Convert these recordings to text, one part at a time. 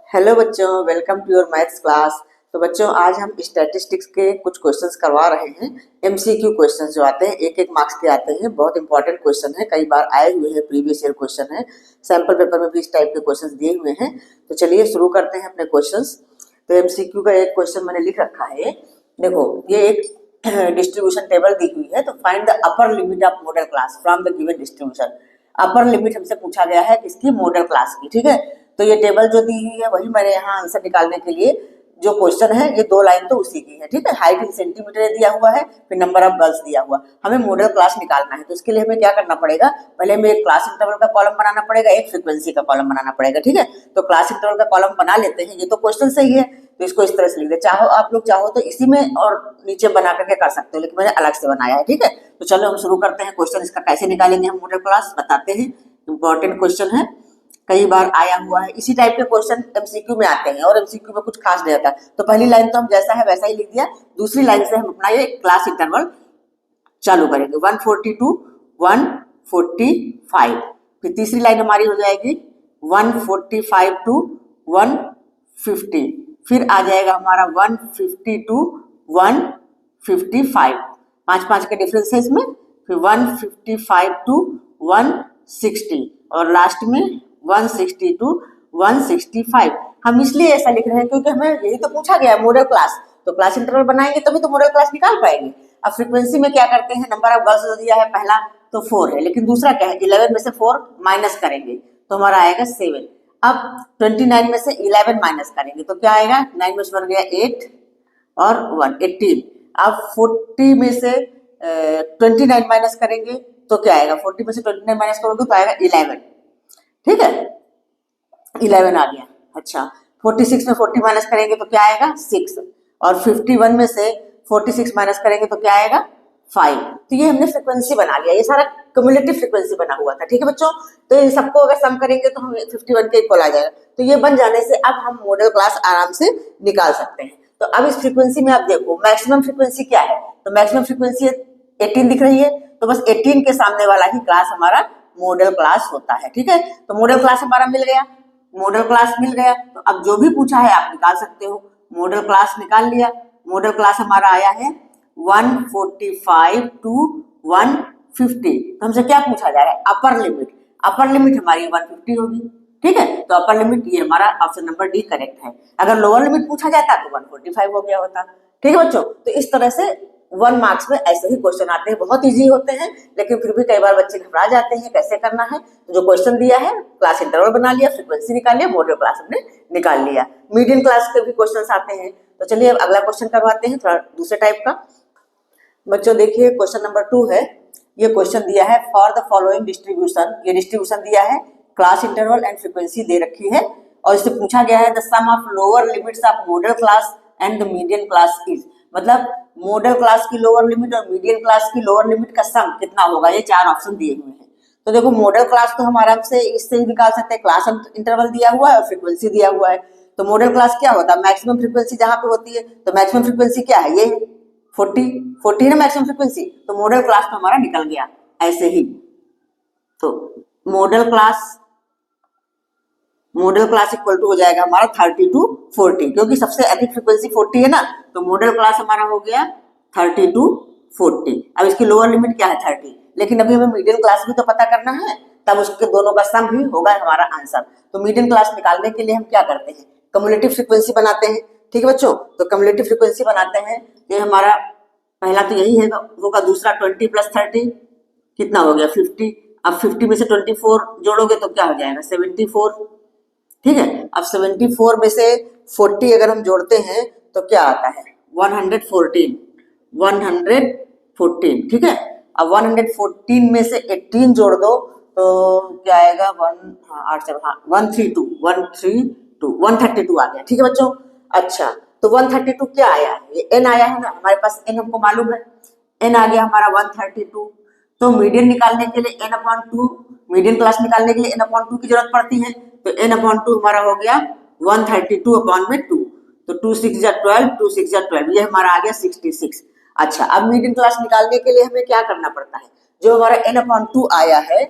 Hello बच्चों, welcome to your maths class. तो बच्चों, आज हम स्टैटिस्टिक्स के कुछ क्वेश्चंस करवा रहे हैं। एमसीक्यू क्वेश्चंस जो आते हैं, एक एक मार्क्स के आते हैं। बहुत इंपॉर्टेंट क्वेश्चन है, कई बार आए हुए हैं, प्रीवियस ईयर क्वेश्चन है। सैम्पल पेपर में भी इस टाइप के क्वेश्चंस दिए हुए हैं। तो चलिए शुरू करते हैं अपने क्वेश्चंस। तो एमसीक्यू का एक क्वेश्चन मैंने लिख रखा है। देखो, ये एक डिस्ट्रीब्यूशन टेबल दी हुई है। तो find the upper limit of modal class from the given distribution. Upper limit हमसे पूछा गया है किसकी? मॉडल क्लास की। ठीक है, तो ये टेबल जो दी हुई है वही मैंने यहाँ आंसर निकालने के लिए जो क्वेश्चन है, ये दो लाइन तो उसी की है। ठीक है, हाइट इन सेंटीमीटर दिया हुआ है, फिर नंबर ऑफ गर्ल्स दिया हुआ। हमें मॉडल क्लास निकालना है, तो इसके लिए हमें क्या करना पड़ेगा? पहले हमें एक क्लास इंटरवल का कॉलम बनाना पड़ेगा, एक फ्रीक्वेंसी का कॉलम बनाना पड़ेगा। ठीक है, तो क्लास इंटरवल का कॉलम बना लेते हैं। ये तो क्वेश्चन सही है, तो इसको इस तरह से लिख दे। चाहो आप लोग चाहो तो इसी में और नीचे बना करके कर सकते हो, लेकिन मैंने अलग से बनाया है। ठीक है, तो चलो हम शुरू करते हैं। क्वेश्चन इसका कैसे निकालेंगे हम मॉडल क्लास बताते हैं। इंपॉर्टेंट क्वेश्चन है, कई बार आया हुआ है। इसी टाइप के क्वेश्चन एमसीक्यू में आते हैं और एमसीक्यू में कुछ खास नहीं आता। तो पहली लाइन तो हम जैसा है वैसा ही लिख दिया। दूसरी लाइन से हम अपना ये क्लास इंटरवल चालू करेंगे, 142 145। फिर तीसरी लाइन हमारी हो जाएगी 145 टू 150। फिर आ जाएगा हमारा 150 टू 155। पांच पांच के डिफरेंस है इसमें। फिर 155 टू 160 और लास्ट में 160 टू 165। हम इसलिए ऐसा लिख रहे हैं क्योंकि हमें यही तो पूछा गया है, मॉडल क्लास। तो क्लास इंटरवल बनाएंगे तभी तो मॉडल क्लास निकाल पाएंगे। अब फ्रीक्वेंसी में क्या करते हैं? नंबर ऑफ गर्ल्स दिया है पहला, तो 4 है, लेकिन दूसरा क्या है? 11 में से 4 माइनस करेंगे तो हमारा आएगा 7। अब 29 में से 11 माइनस करेंगे तो क्या आएगा? 9 में से बन गया 8 और 1 18। अब 40 में से 29 माइनस करेंगे तो क्या आएगा? 40 में से 29 माइनस करोगे तो आएगा 11। ठीक है, 11 आ गया। अच्छा, 46 में 40 माइनस करेंगे तो क्या आएगा? 6। और 51 में से 46 माइनस करेंगे तो क्या आएगा? 5। तो ये हमने फ्रीक्वेंसी बना लिया। ये सारा क्युमुलेटिव फ्रीक्वेंसी बना हुआ था। ठीक है बच्चों, तो इन सबको अगर सम करेंगे तो हम 51 के इक्वल आ जाएगा। तो ये बन जाने से अब हम मॉडल क्लास आराम से निकाल सकते हैं। तो अब इस फ्रीक्वेंसी में आप देखो, मैक्सिमम फ्रीक्वेंसी क्या है? तो मैक्सिमम फ्रीक्वेंसी 18 दिख रही है, तो बस 18 के सामने वाला ही क्लास हमारा मॉडल क्लास होता है। ठीक है, तो मॉडल क्लास हमारा मिल गया। मॉडल क्लास मिल गया तो अब जो भी पूछा है आप निकाल सकते हो। मॉडल क्लास निकाल लिया। मॉडल क्लास हमारा आया है 145 टू 150। तो हमसे क्या पूछा जा रहा है? Upper limit. अपर लिमिट हमारी 150 होगी। ठीक है, तो अपर लिमिट ये हमारा ऑप्शन नंबर डी करेक्ट है। अगर लोअर लिमिट पूछा जाता तो 145 हो गया होता। ठीक है बच्चों, तो इस तरह से 1 मार्क्स में ऐसे ही क्वेश्चन आते हैं। बहुत इजी होते हैं, लेकिन फिर भी कई बार बच्चे घबरा जाते हैं कैसे करना है। तो जो क्वेश्चन दिया है, क्लास इंटरवल बना लिया, फ्रीक्वेंसी निकाल लिया, मॉडल क्लास हमने निकाल लिया। मीडियम क्लास के भी क्वेश्चन आते हैं। तो चलिए अब अगला क्वेश्चन करवाते हैं, थोड़ा दूसरे टाइप का। बच्चों देखिए, क्वेश्चन नंबर 2 है। ये क्वेश्चन दिया है फॉर द फॉलोइंग डिस्ट्रीब्यूशन। ये डिस्ट्रीब्यूशन दिया है, क्लास इंटरवल एंड फ्रीक्वेंसी दे रखी है, और इससे पूछा गया है the sum of lower limits of modal class and the median class is. मतलब मॉडल क्लास की लोअर लिमिट और मीडियन क्लास की लोअर लिमिट का सम कितना होगा? ये 4 ऑप्शन दिए हुए हैं। तो देखो, मॉडल क्लास तो हम आराम से इससे ही निकाल सकते हैं। क्लास इंटरवल दिया हुआ है और फ्रीक्वेंसी दिया हुआ है। तो मॉडल क्लास क्या होता है? मैक्सिमम फ्रीक्वेंसी जहां पे होती है, तो मैक्सिमम फ्रीक्वेंसी क्या है? ये 40 है ना मैक्सिमम फ्रीक्वेंसी। तो मॉडल क्लास तो हमारा निकल गया ऐसे ही। तो मॉडल क्लास इक्वल टू हो जाएगा हमारा 30 टू 40, क्योंकि सबसे अधिक फ्रीक्वेंसी 40 है ना। तो मॉडल क्लास हमारा हो गया 30 टू 40। अब इसकी लोअर लिमिट क्या है? 30। लेकिन अभी हमें मीडियम क्लास भी तो पता करना है, तब उसके दोनों का सम ही होगा हमारा आंसर। तो मीडियम क्लास निकालने के लिए हम क्या करते हैं? कम्युलेटिव फ्रीक्वेंसी बनाते हैं। ठीक है बच्चों, तो कम्युलेटिव फ्रीक्वेंसी बनाते हैं। ये हमारा पहला तो यही है होगा। दूसरा 20 प्लस 30 कितना हो गया? 50। अब 50 में से 24 जोड़ोगे तो क्या हो जाएगा? 74। ठीक है, अब 74 में से 40 अगर हम जोड़ते हैं तो क्या आता है? 114। 114। ठीक है, अब 114 में से 18 जोड़ दो तो क्या आएगा? 132 132 आ गया। ठीक है बच्चों। अच्छा, तो 132 क्या आया है? ये n आया है ना, हमारे पास n हमको मालूम है। n आ गया हमारा 132। तो मीडियन निकालने के लिए n/2, मीडियन क्लास निकालने के लिए n/2 की जरूरत पड़ती है। तो n/2 हमारा हो गया 132/2। तो 2 6 जा 12, 2 6 जा 12, ये हमारा आ गया 66। अच्छा, अब मीडियन क्लास निकालने के लिए हमें क्या करना पड़ता है? जो हमारा n/2 आया है,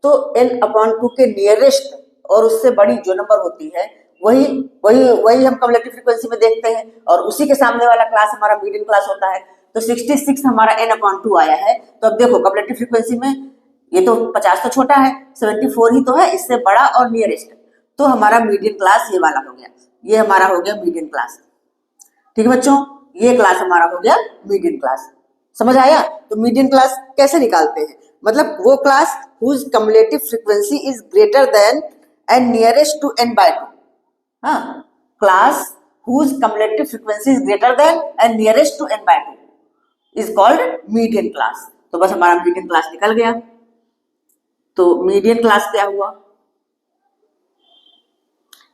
तो n/2 के नियरेस्ट और उससे बड़ी जो नंबर होती है वही वही वही हम कम्युलेटिव फ्रीक्वेंसी में देखते हैं, और उसी के सामने वाला क्लास हमारा मीडियन क्लास होता है। तो 66 हमारा n/2 आया है। तो अब देखो कम्युलेटिव फ्रीक्वेंसी में ये तो 50 तो छोटा है, 74 ही तो है, इससे बड़ा और नियरेस्ट, तो हमारा मीडियन क्लास ये वाला हो गया, ये हमारा हो गया मीडियन क्लास। ठीक है बच्चों, ये क्लास हमारा हो गया मीडियन क्लास। समझ आया? तो मीडियन क्लास कैसे निकालते हैं, मतलब वो class whose cumulative frequency is greater than and nearest to n/2। हाँ, class whose cumulative frequency is greater than and nearest to n/2 is called median class. तो बस हमारा मीडियन क्लास निकल गया। तो मीडियन क्लास क्या हुआ?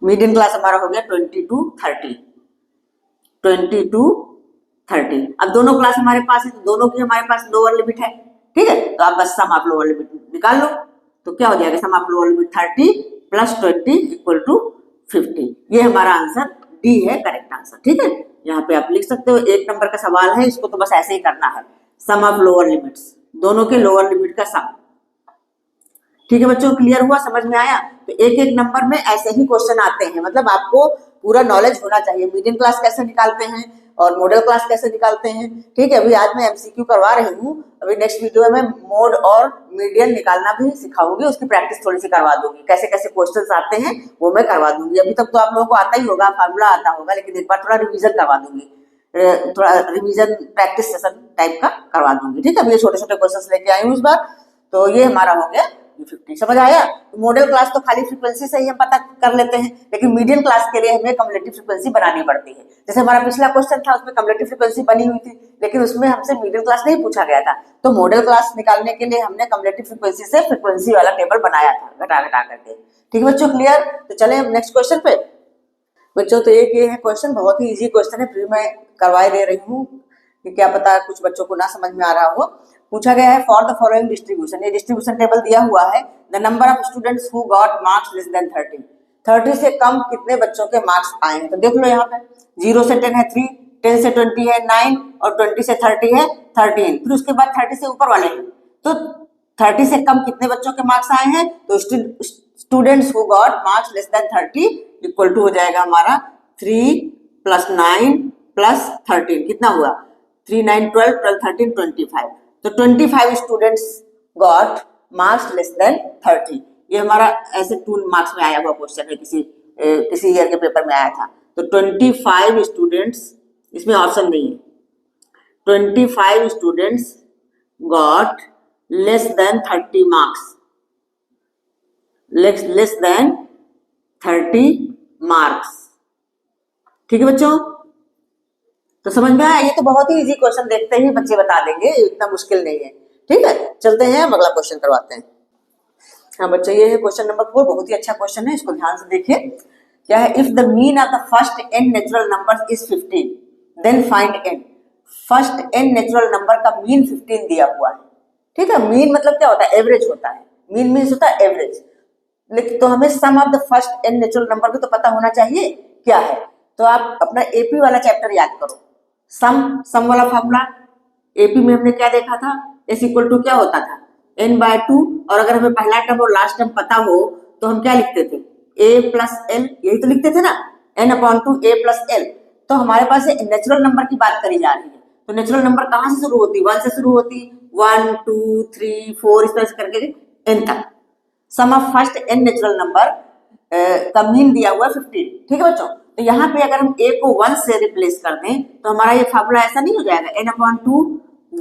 मीडियन क्लास हमारा हो गया 20 to 30, 20 to 30। अब दोनों क्लास हमारे पास है, तो दोनों की हमारे पास लोअर लिमिट है। ठीक है, तो आप बस सम ऑफ लोअर लिमिट निकाल लो। तो क्या हो जाएगा, sum of lower limit 30 plus 20 equal to 50। ये हमारा आंसर डी है, करेक्ट आंसर। ठीक है, यहाँ पे आप लिख सकते हो, 1 नंबर का सवाल है, इसको तो बस ऐसे ही करना है, सम ऑफ लोअर लिमिट्स, दोनों के लोअर लिमिट का सम। ठीक है बच्चों, क्लियर हुआ, समझ में आया? तो एक एक नंबर में ऐसे ही क्वेश्चन आते हैं, मतलब आपको पूरा नॉलेज होना चाहिए, मीडियन क्लास कैसे निकालते हैं और मॉडल क्लास कैसे निकालते हैं। ठीक है, अभी आज मैं एमसीक्यू करवा रही हूँ, अभी नेक्स्ट वीडियो में मोड और मीडियन निकालना भी सिखाऊंगी, उसकी प्रैक्टिस थोड़ी सी करवा दूंगी, कैसे कैसे क्वेश्चन आते हैं वो मैं करवा दूंगी। अभी तक तो आप लोगों को आता ही होगा, फार्मूला आता होगा, लेकिन एक बार थोड़ा रिविजन करवा दूंगी, थोड़ा रिविजन प्रैक्टिस सेशन टाइप का करवा दूंगी। ठीक है, अभी ये छोटे छोटे क्वेश्चन लेके आई हूँ इस बार। तो ये हमारा हो गया 50। समझ आया? तो मॉडल क्लास तो खाली फ्रीक्वेंसी से ही हम पता कर लेते हैं, लेकिन मीडियन क्लास के लिए हमें कम्युलेटिव फ्रीक्वेंसी बनानी पड़ती है। जैसे हमारा पिछला क्वेश्चन था, उसमें कम्युलेटिव फ्रीक्वेंसी बनी हुई थी, लेकिन उसमें हमसे मीडियन क्लास नहीं पूछा गया था। तो मॉडल क्लास निकालने के लिए हमने कम्युलेटिव फ्रीक्वेंसी से फ्रीक्वेंसी वाला टेबल बनाया था, घटा घटा करके। ठीक है बच्चों, क्लियर? तो चले हम नेक्स्ट क्वेश्चन पे। बच्चों तो एक ये है क्वेश्चन, बहुत ही इजी क्वेश्चन है, फिर मैं करवाए दे रही हूँ कि क्या पता कुछ बच्चों को ना समझ में आ रहा हो। पूछा गया है फॉर द फॉलोइंग डिस्ट्रीब्यूशन, ये डिस्ट्रीब्यूशन टेबल दिया हुआ है। The number of students who got marks less than 30, 30 से कम कितने बच्चों के मार्क्स आए हैं। तो देख लो यहाँ पे 0 से 10 है 3, 10 से 20 है 9 और 20 से 30 है 13। फिर उसके बाद 30 से ऊपर वाले हैं, तो 30 से कम कितने बच्चों के मार्क्स आए हैं। तो students who got marks less than 30 equal to हो जाएगा हमारा 3 + 9 + 13, कितना हुआ 3 9 12 12 13 25। तो 25 students got marks less than 30। ये हमारा ऐसे 2 मार्क्स में आया हुआ क्वेश्चन है, किसी ईयर के पेपर में आया था। तो 25 स्टूडेंट्स, इसमें ऑप्शन नहीं है, 25 students got less than 30 marks, less than 30 marks. ठीक है बच्चों, तो समझ में आया? ये तो बहुत ही इजी क्वेश्चन, देखते ही बच्चे बता देंगे, इतना मुश्किल नहीं है। ठीक है, चलते हैं अगला क्वेश्चन करवाते हैं। हाँ बच्चों, ये है क्वेश्चन नंबर 4, बहुत ही अच्छा क्वेश्चन है, इसको ध्यान से देखिए। क्या है, if the mean of the first n natural numbers is 15 then find n। First n natural number का मीन 15 दिया हुआ है। ठीक है, मीन मतलब क्या होता है, एवरेज होता है, मीन मीन्स होता है एवरेज। लेकिन तो हमें sum of the first n natural number भी तो पता होना चाहिए क्या है। तो आप अपना एपी वाला चैप्टर याद करो, सम वाला फॉर्मूला। एपी में हमने क्या देखा था, s इक्वल टू क्या होता था n/2, और अगर हमें पहला टर्म और लास्ट टर्म पता हो तो हम क्या लिखते थे, a + l, यही तो लिखते थे ना, n/2 a + l। तो हमारे पास नेचुरल नंबर की बात करी जा रही है, तो नेचुरल नंबर कहाँ से शुरू होती, 1 से शुरू होती, 1 2 3 4 इस तरह से करके n तक। Sum of first n natural number का मीन दिया हुआ है 15। ठीक है बच्चों, तो यहाँ पे अगर हम a को 1 से रिप्लेस कर दें तो हमारा ये फार्मूला ऐसा नहीं हो जाएगा, n/2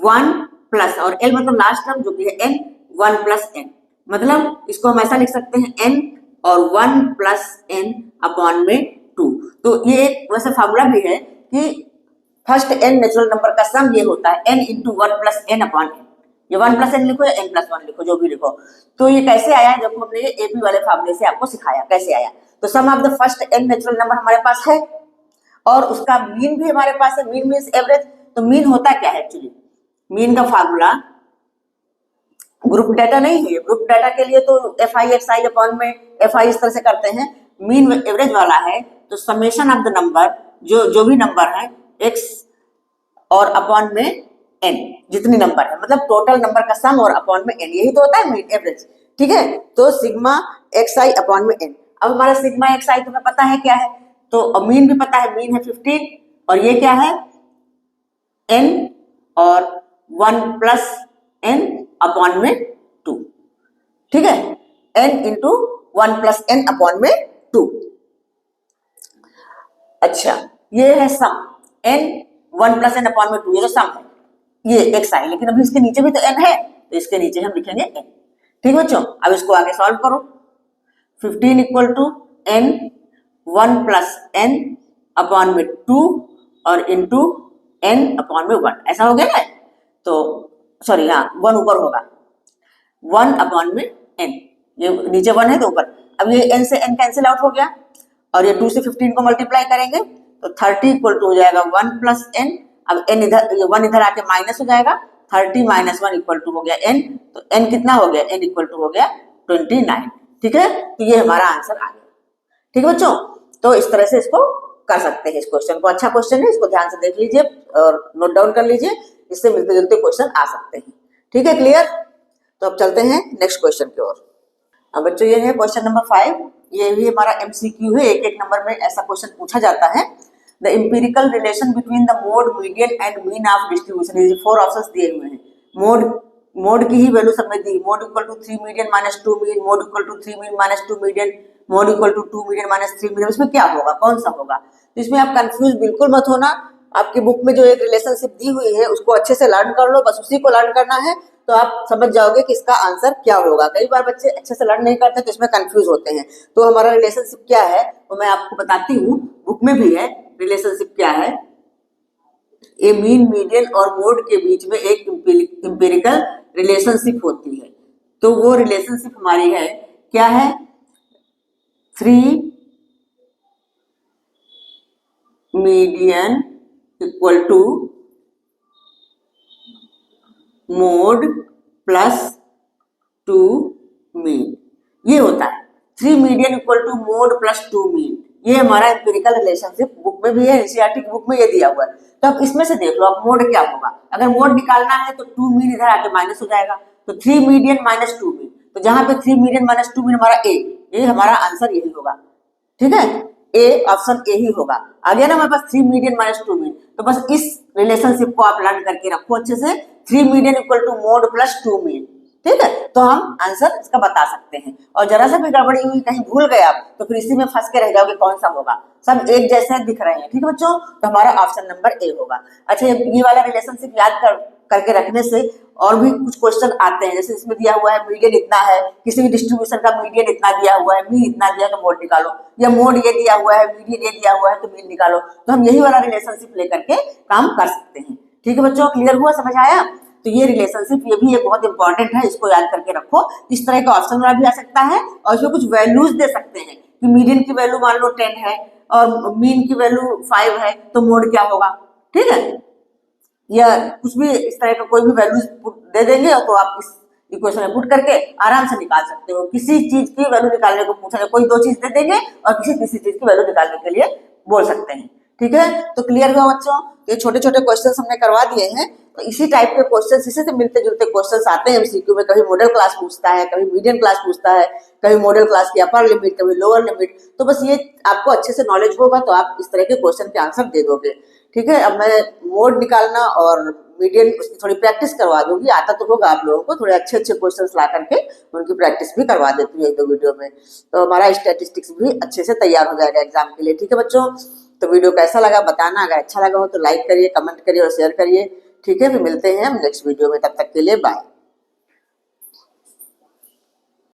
1 प्लस, और l मतलब लास्ट टर्म जो कि है n, 1 + n, मतलब इसको हम ऐसा लिख सकते हैं n और 1 + n अपॉन में 2। तो ये एक वैसे फार्मूला भी है कि फर्स्ट n नेचुरल नंबर का सम ये होता है n × 1 + n अपॉन n। ये 1 + n लिखो या n + 1 लिखो, जो भी लिखो। तो ये कैसे आया, जब हमने ये एपी वाले फार्मूले से आपको सिखाया कैसे आया। तो sum of the first n natural number हमारे पास है और उसका मीन भी हमारे पास है, मीन मीन्स एवरेज। तो मीन होता क्या है एक्चुअली, मीन का फार्मूला ग्रुप डाटा नहीं है, ग्रुप डाटा के लिए तो FI अपॉन में FI इस तरह से करते हैं, मीन एवरेज वाला है। तो समेशन ऑफ द नंबर, जो भी नंबर है x और अपॉन में n, जितनी नंबर है मतलब टोटल नंबर का सम और अपॉन में n, यही तो होता है मीन एवरेज। ठीक है, तो सिग्मा xi अपॉन में n। अब हमारा सिग्मा एक्स आई तुम्हें पता है क्या है, तो मीन भी पता है, मीन है 15 और ये क्या है n और 1 प्लस n अपॉन में 2, ठीक है, n into 1 plus n upon में 2। अच्छा ये है सम n 1 प्लस n अपॉन में 2, ये तो सम है, ये एक्स आई, लेकिन अभी इसके नीचे भी तो n है तो इसके नीचे हम लिखेंगे n। ठीक बच्चों, अब इसको आगे सॉल्व करो। 15 equal to n 1 plus n upon में 2 और इंटू n अपॉन में 1, ऐसा हो गया ना, तो सॉरी हाँ 1 ऊपर होगा, 1 अपॉन में n, ये नीचे 1 है तो ऊपर। अब ये n से n कैंसिल आउट हो गया और ये 2 से 15 को मल्टीप्लाई करेंगे तो 30 इक्वल टू हो जाएगा 1 प्लस n। अब n इधर, 1 इधर आके माइनस हो जाएगा, 30 माइनस 1 इक्वल टू हो गया n, तो n कितना हो गया, n इक्वल टू हो गया 29। ठीक है, तो ये हमारा आंसर आ गया। ठीक है बच्चों, तो इस तरह से इसको कर सकते हैं इस क्वेश्चन को। अच्छा क्वेश्चन है, इसको ध्यान से देख लीजिए और नोट डाउन कर लीजिए, इससे मिलते जुलते क्वेश्चन आ सकते हैं। ठीक है, क्लियर? तो अब चलते हैं नेक्स्ट क्वेश्चन की ओर। अब बच्चों ये है क्वेश्चन नंबर 5, ये भी हमारा एमसीक्यू है, एक एक नंबर में ऐसा क्वेश्चन पूछा जाता है। The empirical relation between the mode, median and mean of distribution, ये 4 ऑप्शंस दिए हुए हैं। मोड की ही वैल्यू सब में दी, mode equal to 3 median minus 2 mean, mode equal to 3 mean minus 2 median, mode equal to 2 median minus 3 median. इसमें क्या होगा, कौन सा होगा? तो इसमें आप कंफ्यूज बिल्कुल मत होना, आपकी बुक में जो एक रिलेशनशिप दी हुई है उसको अच्छे से लर्न कर लो, बस उसी को लर्न करना है तो आप समझ जाओगे कि इसका आंसर क्या होगा। कई बार बच्चे अच्छे से लर्न नहीं करते तो इसमें कंफ्यूज होते हैं। तो हमारा रिलेशनशिप क्या है वो मैं आपको बताती हूँ, बुक में भी है रिलेशनशिप क्या है। ए मीन, मीडियन और मोड के बीच में एक एम्पिरिकल रिलेशनशिप होती है, तो वो रिलेशनशिप हमारी है क्या है, 3 median equal to mode plus 2 mean, ये होता है 3 median equal to mode plus 2 mean. ये हमारा एम्पिरिकल रिलेशनशिप बुक में भी है, एनसीईआरटी की बुक में ये दिया हुआ है। तो अब इसमें से देख लो आप मोड क्या होगा। अगर मोड निकालना है तो 2 मीन इधर आके माइनस हो जाएगा, तो 3 मीडियन माइनस 2 मीन, तो जहां पे 3 मीडियन माइनस 2 मीन हमारा ए, ये हमारा आंसर यही होगा। ठीक है, ए ऑप्शन ए ही होगा। आ गया ना हमारे पास 3 मीडियन माइनस 2 मीन, तो बस इस रिलेशनशिप को आप लर्न करके रखो अच्छे से, 3 median equal to mode plus 2 mean. ठीक है, तो हम आंसर इसका बता सकते हैं। और जरा सा भी गड़बड़ी हुई, कहीं भूल गए आप, तो फिर इसी में फंस के रह जाओगे कौन सा होगा, सब एक जैसे दिख रहे हैं। ठीक है बच्चों, तो हमारा ऑप्शन नंबर ए होगा। अच्छा, ये वाला रिलेशनशिप याद करके रखने से और भी कुछ क्वेश्चन आते हैं, जैसे इसमें दिया हुआ है मीडियन इतना है, किसी भी डिस्ट्रीब्यूशन का मीडियन इतना दिया हुआ है, मीन इतना दिया तो मोड निकालो, या मोड ये दिया हुआ है, मीडियन ये दिया हुआ है तो मीन निकालो। तो हम यही वाला रिलेशनशिप लेकर के काम कर सकते हैं। ठीक है बच्चों, क्लियर हुआ, समझ आया? तो ये रिलेशनशिप, ये भी एक बहुत इंपॉर्टेंट है, इसको याद करके रखो। इस तरह का ऑप्शन वाला भी आ सकता है और इसमें कुछ वैल्यूज दे सकते हैं कि मीडियन की वैल्यू मान लो 10 है और मीन की वैल्यू 5 है, तो मोड क्या होगा। ठीक है, या कुछ भी इस तरह का कोई भी वैल्यूज दे देंगे तो आप इस इक्वेशन में पुट करके आराम से निकाल सकते हो। किसी चीज की वैल्यू निकालने को पूछा, कोई 2 चीज दे देंगे और किसी चीज की वैल्यू निकालने के लिए बोल सकते हैं। ठीक है, तो क्लियर हुआ बच्चों? ये छोटे छोटे क्वेश्चन हमने करवा दिए हैं, तो इसी टाइप के क्वेश्चन, इसी से मिलते जुलते क्वेश्चन आते हैं एमसीक्यू में। कभी मॉडल क्लास पूछता है, कभी मीडियम क्लास पूछता है, कभी मॉडल क्लास की अपर लिमिट, कभी लोअर लिमिट। तो बस ये आपको अच्छे से नॉलेज होगा तो आप इस तरह के क्वेश्चन के आंसर दे दोगे। ठीक है, अब मैं मोड निकालना और मीडियम उसकी थोड़ी प्रैक्टिस करवा दूंगी, आता तो होगा आप लोगों को, थोड़े अच्छे अच्छे क्वेश्चंस ला करके उनकी प्रैक्टिस भी करवा देती हूँ 1-2 वीडियो में, तो हमारा स्टैटिस्टिक्स भी अच्छे से तैयार हो जाएगा एग्जाम के लिए। ठीक है बच्चों, तो वीडियो कैसा लगा बताना, अगर अच्छा लगा हो तो लाइक करिए, कमेंट करिए और शेयर करिए। ठीक है, फिर मिलते हैं हम नेक्स्ट वीडियो में, तब तक के लिए बाय।